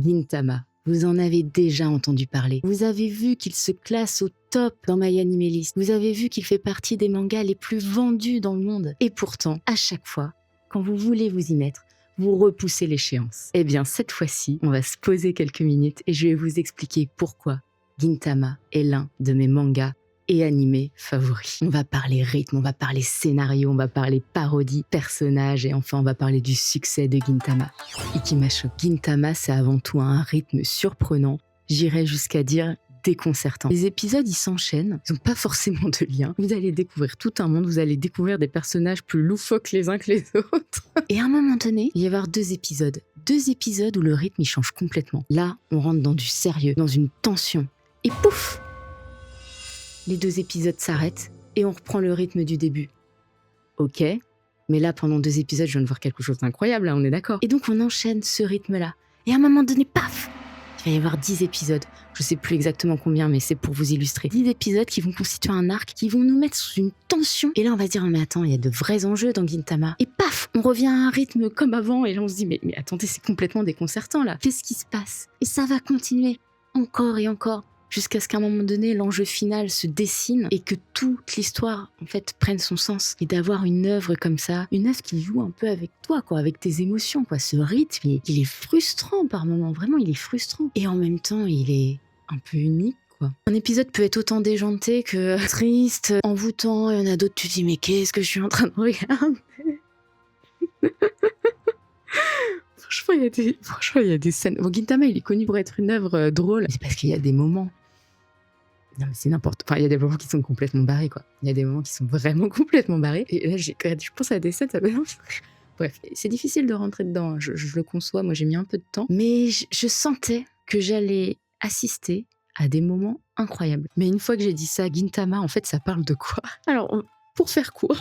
Gintama, vous en avez déjà entendu parler. Vous avez vu qu'il se classe au top dans My Anime List. Vous avez vu qu'il fait partie des mangas les plus vendus dans le monde. Et pourtant, à chaque fois, quand vous voulez vous y mettre, vous repoussez l'échéance. Eh bien, cette fois-ci, on va se poser quelques minutes et je vais vous expliquer pourquoi Gintama est l'un de mes mangas et animés favoris. On va parler rythme, on va parler scénario, on va parler parodie, personnages et enfin on va parler du succès de Gintama. Ikimasho. Gintama, c'est avant tout un rythme surprenant, j'irais jusqu'à dire déconcertant. Les épisodes, ils s'enchaînent, ils n'ont pas forcément de lien. Vous allez découvrir tout un monde, vous allez découvrir des personnages plus loufoques les uns que les autres. Et à un moment donné, il va y avoir deux épisodes où le rythme il change complètement. Là, on rentre dans du sérieux, dans une tension. Et pouf! Les deux épisodes s'arrêtent et on reprend le rythme du début. Ok, mais là, pendant 2 épisodes, je viens de voir quelque chose d'incroyable, là, on est d'accord. Et donc, on enchaîne ce rythme-là. Et à un moment donné, paf! Il va y avoir 10 épisodes. Je sais plus exactement combien, mais c'est pour vous illustrer. 10 épisodes qui vont constituer un arc, qui vont nous mettre sous une tension. Et là, on va se dire, mais attends, il y a de vrais enjeux dans Gintama. Et paf! On revient à un rythme comme avant. Et là, on se dit, mais attendez, c'est complètement déconcertant, là. Qu'est-ce qui se passe? Et ça va continuer encore et encore. Jusqu'à ce qu'à un moment donné, l'enjeu final se dessine et que toute l'histoire, en fait, prenne son sens. Et d'avoir une œuvre comme ça, une œuvre qui joue un peu avec toi, quoi, avec tes émotions, quoi. Ce rythme, il est frustrant par moments, vraiment, il est frustrant. Et en même temps, il est un peu unique, quoi. Un épisode peut être autant déjanté que triste, envoûtant. Il y en a d'autres, tu te dis, mais qu'est-ce que je suis en train de regarder? Franchement, il y a des scènes. Bon, Gintama, il est connu pour être une œuvre drôle. C'est parce qu'il y a des moments. Non, mais c'est n'importe. Enfin, il y a des moments qui sont complètement barrés, quoi. Il y a des moments qui sont vraiment complètement barrés. Et là, quand je pense à des scènes, ça me. Bref, c'est difficile de rentrer dedans. Je le conçois. Moi, j'ai mis un peu de temps. Mais je sentais que j'allais assister à des moments incroyables. Mais une fois que j'ai dit ça, Gintama, en fait, ça parle de quoi? Alors, pour faire court.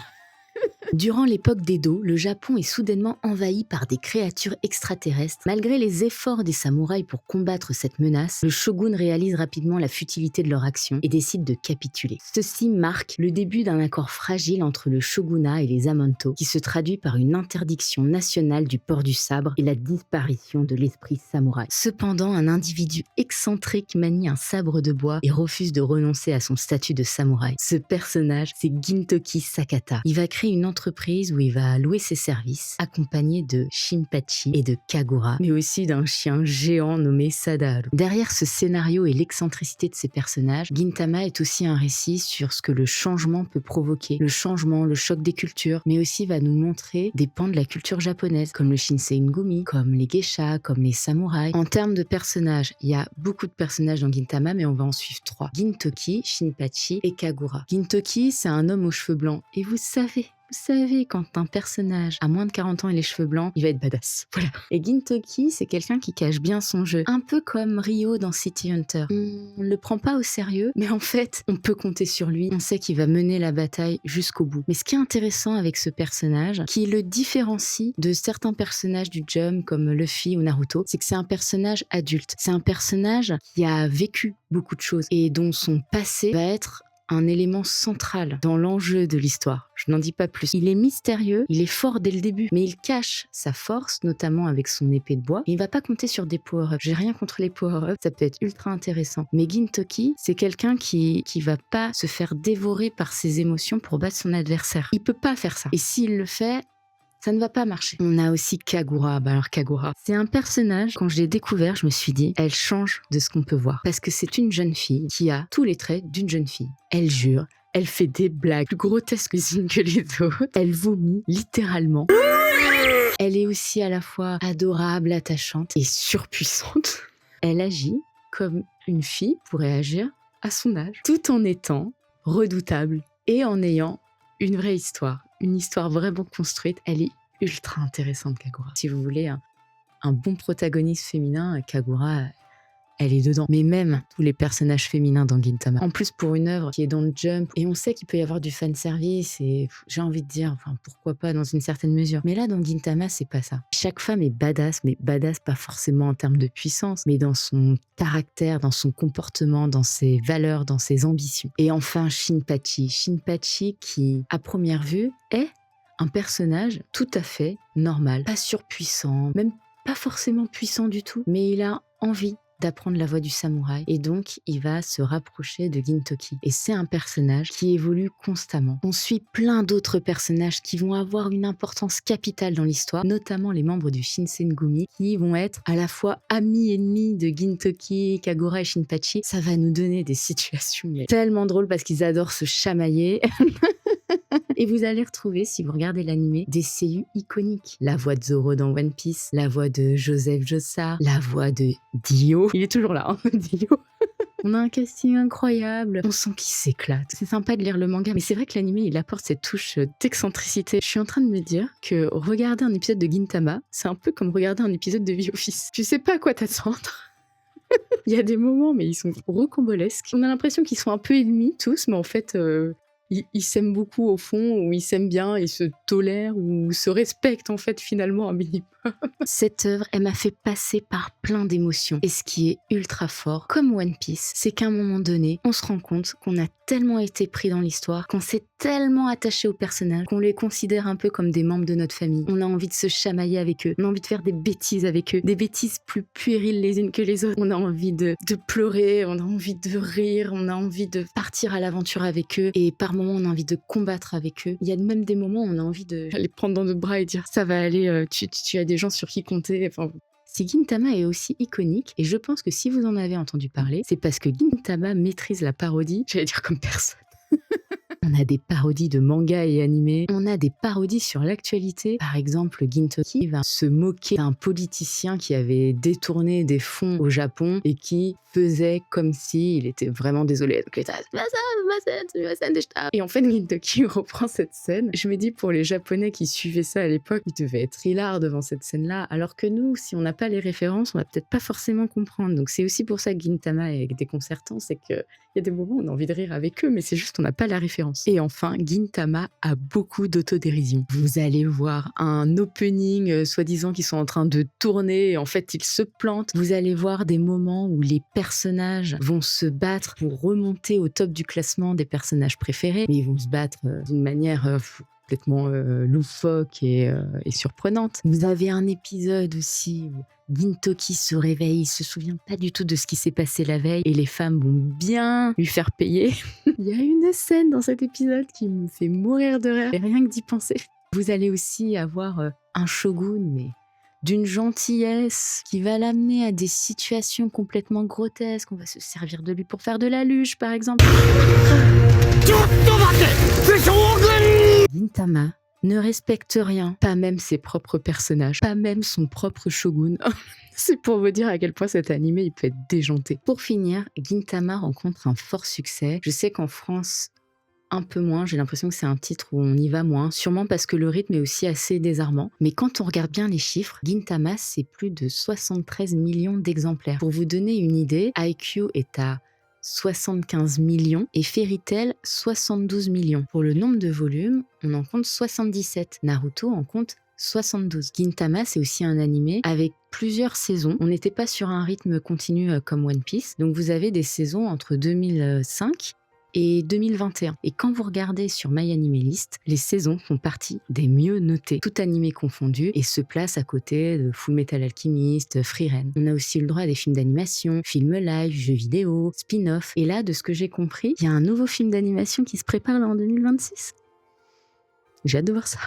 Durant l'époque d'Edo, le Japon est soudainement envahi par des créatures extraterrestres. Malgré les efforts des samouraïs pour combattre cette menace, le shogun réalise rapidement la futilité de leur action et décide de capituler. Ceci marque le début d'un accord fragile entre le shogunat et les Amanto, qui se traduit par une interdiction nationale du port du sabre et la disparition de l'esprit samouraï. Cependant, un individu excentrique manie un sabre de bois et refuse de renoncer à son statut de samouraï. Ce personnage, c'est Gintoki Sakata. Il va créer une entreprise où il va louer ses services, accompagné de Shinpachi et de Kagura, mais aussi d'un chien géant nommé Sadaharu. Derrière ce scénario et l'excentricité de ses personnages, Gintama est aussi un récit sur ce que le changement peut provoquer. Le changement, le choc des cultures, mais aussi va nous montrer des pans de la culture japonaise, comme le Shinsei Ngumi, comme les geishas, comme les samouraïs. En termes de personnages, il y a beaucoup de personnages dans Gintama, mais on va en suivre 3. Gintoki, Shinpachi et Kagura. Gintoki, c'est un homme aux cheveux blancs. Et vous savez, quand un personnage a moins de 40 ans et les cheveux blancs, il va être badass. Voilà. Et Gintoki, c'est quelqu'un qui cache bien son jeu. Un peu comme Ryo dans City Hunter. On le prend pas au sérieux, mais en fait, on peut compter sur lui. On sait qu'il va mener la bataille jusqu'au bout. Mais ce qui est intéressant avec ce personnage, qui le différencie de certains personnages du Jump comme Luffy ou Naruto, c'est que c'est un personnage adulte. C'est un personnage qui a vécu beaucoup de choses et dont son passé va être un élément central dans l'enjeu de l'histoire. Je n'en dis pas plus. Il est mystérieux, il est fort dès le début, mais il cache sa force, notamment avec son épée de bois. Et il va pas compter sur des power-ups. J'ai rien contre les power-ups, ça peut être ultra intéressant. Mais Gintoki, c'est quelqu'un qui va pas se faire dévorer par ses émotions pour battre son adversaire. Il peut pas faire ça. Et s'il le fait, ça ne va pas marcher. On a aussi Kagura. Alors Kagura, c'est un personnage, quand je l'ai découvert, je me suis dit, elle change de ce qu'on peut voir. Parce que c'est une jeune fille qui a tous les traits d'une jeune fille. Elle jure, elle fait des blagues plus grotesques que les autres. Elle vomit, littéralement. Elle est aussi à la fois adorable, attachante et surpuissante. Elle agit comme une fille pourrait agir à son âge, tout en étant redoutable et en ayant une vraie histoire. Une histoire vraiment construite, elle est ultra intéressante, Kagura. Si vous voulez un bon protagoniste féminin, Kagura, elle est dedans. Mais même tous les personnages féminins dans Gintama. En plus, pour une œuvre qui est dans le Jump, et on sait qu'il peut y avoir du fanservice, et j'ai envie de dire, enfin, pourquoi pas dans une certaine mesure. Mais là, dans Gintama, c'est pas ça. Chaque femme est badass, mais badass pas forcément en termes de puissance, mais dans son caractère, dans son comportement, dans ses valeurs, dans ses ambitions. Et enfin, Shinpachi. Shinpachi qui, à première vue, est un personnage tout à fait normal, pas surpuissant, même pas forcément puissant du tout, mais il a envie d'apprendre la voie du samouraï et donc il va se rapprocher de Gintoki. Et c'est un personnage qui évolue constamment. On suit plein d'autres personnages qui vont avoir une importance capitale dans l'histoire, notamment les membres du Shinsengumi qui vont être à la fois amis et ennemis de Gintoki, Kagura et Shinpachi. Ça va nous donner des situations tellement drôles parce qu'ils adorent se chamailler. Et vous allez retrouver, si vous regardez l'animé, des seiyuu iconiques. La voix de Zoro dans One Piece, la voix de Joseph Joestar, la voix de Dio. Il est toujours là, hein, Dio. On a un casting incroyable, on sent qu'il s'éclate. C'est sympa de lire le manga, mais c'est vrai que l'animé, il apporte cette touche d'excentricité. Je suis en train de me dire que regarder un épisode de Gintama, c'est un peu comme regarder un épisode de The Office. Tu sais pas à quoi t'attendre. Il y a des moments, mais ils sont rocambolesques. On a l'impression qu'ils sont un peu ennemis tous, mais en fait... Ils s'aiment beaucoup au fond, ou ils s'aiment bien, ils se tolèrent, ou se respectent en fait finalement un minimum. Cette œuvre, elle m'a fait passer par plein d'émotions. Et ce qui est ultra fort, comme One Piece, c'est qu'à un moment donné, on se rend compte qu'on a tellement été pris dans l'histoire, qu'on s'est tellement attaché aux personnages, qu'on les considère un peu comme des membres de notre famille. On a envie de se chamailler avec eux, on a envie de faire des bêtises avec eux, des bêtises plus puériles les unes que les autres. On a envie de pleurer, on a envie de rire, on a envie de partir à l'aventure avec eux, et par moments on a envie de combattre avec eux. Il y a même des moments où on a envie de les prendre dans nos bras et dire ça va aller, tu as des gens sur qui compter. Enfin, si Gintama est aussi iconique, et je pense que si vous en avez entendu parler, c'est parce que Gintama maîtrise la parodie, j'allais dire comme personne. On a des parodies de mangas et animés, on a des parodies sur l'actualité. Par exemple, Gintoki va se moquer d'un politicien qui avait détourné des fonds au Japon et qui faisait comme s'il était vraiment désolé. Donc il était et en fait, Gintoki reprend cette scène. Je me dis, pour les Japonais qui suivaient ça à l'époque, ils devaient être hilares devant cette scène-là, alors que nous, si on n'a pas les références, on va peut-être pas forcément comprendre. Donc c'est aussi pour ça que Gintama est déconcertant, c'est qu'il y a des moments où on a envie de rire avec eux, mais c'est juste qu'on n'a pas la référence. Et enfin, Gintama a beaucoup d'autodérision. Vous allez voir un opening, soi-disant qu'ils sont en train de tourner, et en fait, ils se plantent. Vous allez voir des moments où les personnages vont se battre pour remonter au top du classement des personnages préférés, mais ils vont se battre d'une manière complètement loufoque et surprenante. Vous avez un épisode aussi où Gintoki se réveille, il se souvient pas du tout de ce qui s'est passé la veille et les femmes vont bien lui faire payer. Il y a une scène dans cet épisode qui me fait mourir de rire, et rien que d'y penser. Vous allez aussi avoir un shogun, mais d'une gentillesse qui va l'amener à des situations complètement grotesques. On va se servir de lui pour faire de la luge, par exemple. Gintama ne respecte rien, pas même ses propres personnages, pas même son propre shogun. C'est pour vous dire à quel point cet animé il peut être déjanté. Pour finir, Gintama rencontre un fort succès. Je sais qu'en France, un peu moins, j'ai l'impression que c'est un titre où on y va moins, sûrement parce que le rythme est aussi assez désarmant. Mais quand on regarde bien les chiffres, Gintama, c'est plus de 73 millions d'exemplaires. Pour vous donner une idée, Haikyuu est à 75 millions et Fairy Tail 72 millions. Pour le nombre de volumes, on en compte 77. Naruto en compte 72. Gintama, c'est aussi un animé avec plusieurs saisons. On n'était pas sur un rythme continu comme One Piece. Donc vous avez des saisons entre 2005 et 2021. Et quand vous regardez sur My Anime List, les saisons font partie des mieux notées, tout animé confondu, et se placent à côté de Full Metal Alchemist, Frieren. On a aussi le droit à des films d'animation, films live, jeux vidéo, spin-off. Et là, de ce que j'ai compris, il y a un nouveau film d'animation qui se prépare là en 2026. J'ai hâte de voir ça.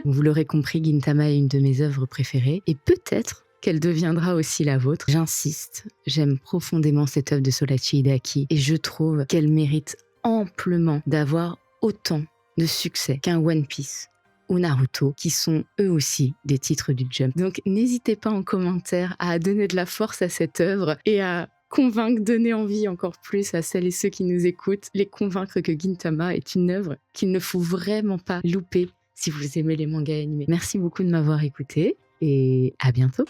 Vous l'aurez compris, Gintama est une de mes œuvres préférées, et peut-être qu'elle deviendra aussi la vôtre. J'insiste, j'aime profondément cette œuvre de Soichi Hideaki et je trouve qu'elle mérite amplement d'avoir autant de succès qu'un One Piece ou Naruto, qui sont eux aussi des titres du Jump. Donc n'hésitez pas en commentaire à donner de la force à cette œuvre et à convaincre, donner envie encore plus à celles et ceux qui nous écoutent, les convaincre que Gintama est une œuvre qu'il ne faut vraiment pas louper si vous aimez les mangas animés. Merci beaucoup de m'avoir écouté et à bientôt.